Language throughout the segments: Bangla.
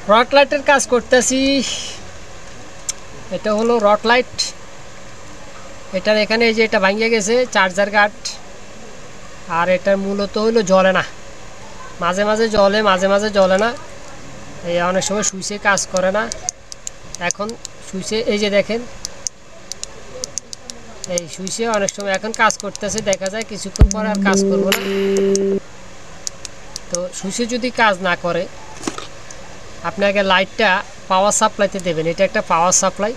রড লাইটের কাজ করতেছি। এটা হলো রড লাইট। এটার এখানে এই যে এটা ভাঙিয়ে গেছে চার্জার গার্ড, আর এটার মূলত হলো জ্বলে না, মাঝে মাঝে জ্বলে মাঝে মাঝে জ্বলে না, এই অনেক সময় সুইচে কাজ করে না। এখন সুইচে এই যে দেখেন, এই সুইচে অনেক সময় এখন কাজ করতেছে, দেখা যায় কিছুক্ষণ পরে আর কাজ করবো না। তো সুইচে যদি কাজ না করে আপনাকে লাইটটা পাওয়ার সাপ্লাইতে দেবেন। এটা একটা পাওয়ার সাপ্লাই,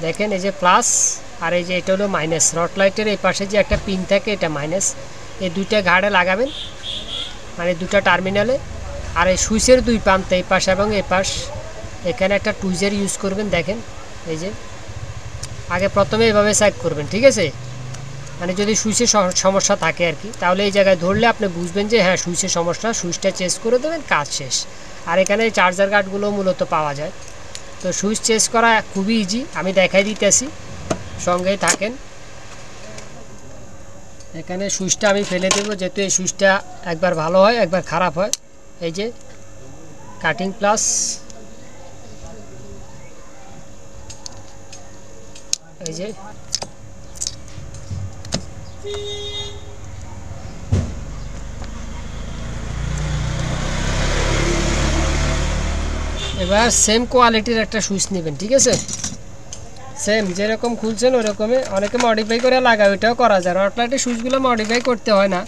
দেখেন এই যে প্লাস আর এই যে এটা হলো মাইনাস। রড লাইটের এই পাশে যে একটা পিন থাকে এটা মাইনাস, এই দুইটা ঘাড়ে লাগাবেন, মানে দুটা টার্মিনালে। আর এই সুইচের দুই প্রান্তে এই পাশ এবং এই পাশ এখানে একটা টুইজার ইউজ করবেন। দেখেন এই যে আগে প্রথমে এইভাবে চেক করবেন, ঠিক আছে? মানে যদি সুইচের সমস্যা থাকে আর কি, তাহলে এই জায়গায় ধরলে আপনি বুঝবেন যে হ্যাঁ সুইচের সমস্যা, সুইচটা চেঞ্জ করে দেবেন, কাজ শেষ। আর এখানে চার্জার গার্ডগুলো মূলত পাওয়া যায়। তো সুইচ চেঞ্জ করা খুবই ইজি, আমি দেখাই দিতেছি, সঙ্গেই থাকেন। এখানে সুইচটা আমি ফেলে দেবো, যেহেতু এই সুইচটা একবার ভালো হয় একবার খারাপ হয়। এই যে কাটিং প্লাস, এই যে এবার সেম কোয়ালিটির একটা সুইচ নেবেন, ঠিক আছে? সেম যেরকম খুলছেন ওরকমই, অনেকে মডিফাই করে লাগায়, ওইটাও করা যায়। রড লাইটের সুইচগুলো মডিফাই করতে হয় না,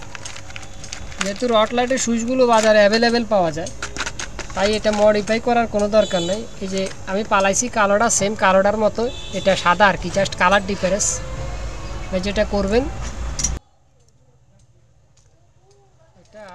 যেহেতু রড লাইটের সুইচগুলো বাজারে অ্যাভেলেবেল পাওয়া যায়, তাই এটা মডিফাই করার কোনো দরকার নেই। এই যে আমি পালাইছি কালোটা, সেম কালোটার মতো, এটা সাদা আর কি, জাস্ট কালার ডিফারেন্স। যেটা করবেন এটা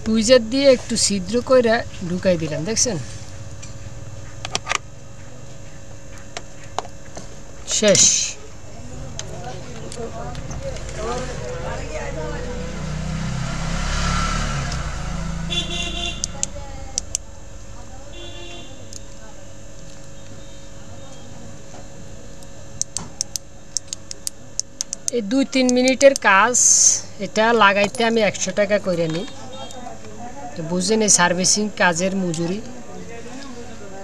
টুইজার দিয়ে একটু ছিদ্র করে ঢুকাই দিলাম, দেখছেন? শেষ। এই 2-3 মিনিটের কাজ। এটা লাগাইতে আমি 100 টাকা করে নিই। তো বুঝছেন এই সার্ভিসিং কাজের মজুরি,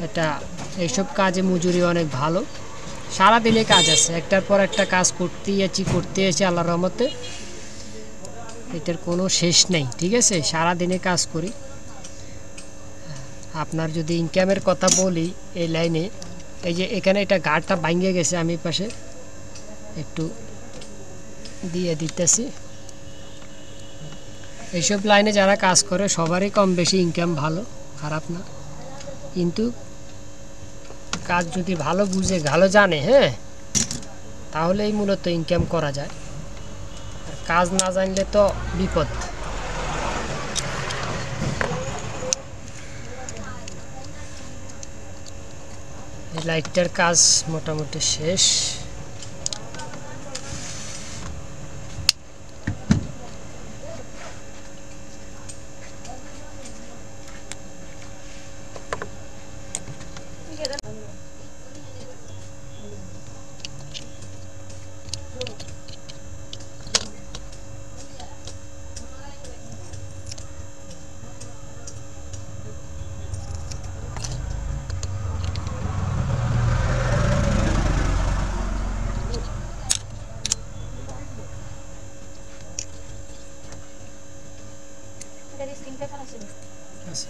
এটা এইসব কাজে মজুরি অনেক ভালো। সারাদিনে কাজ আছে, একটার পর একটা কাজ করতেই আছি আল্লাহর রহমতে, এটার কোনো শেষ নেই, ঠিক আছে? সারাদিনে কাজ করি। আপনার যদি ইনকামের কথা বলি এই লাইনে, এই যে এখানে এটা গাড়টা ভাঙিয়ে গেছে, আমি পাশে একটু দিয়ে দিতেছি। এইসব লাইনে যারা কাজ করে সবারই কম বেশি ইনকাম ভালো, খারাপ না, কিন্তু কাজ যদি ভালো বুঝে ভালো জানে, হ্যাঁ, তাহলেই মূলত ইনকাম করা যায়। আর কাজ না জানলে তো বিপদ। এই লাইটটার কাজ মোটামুটি শেষ। আচ্ছা।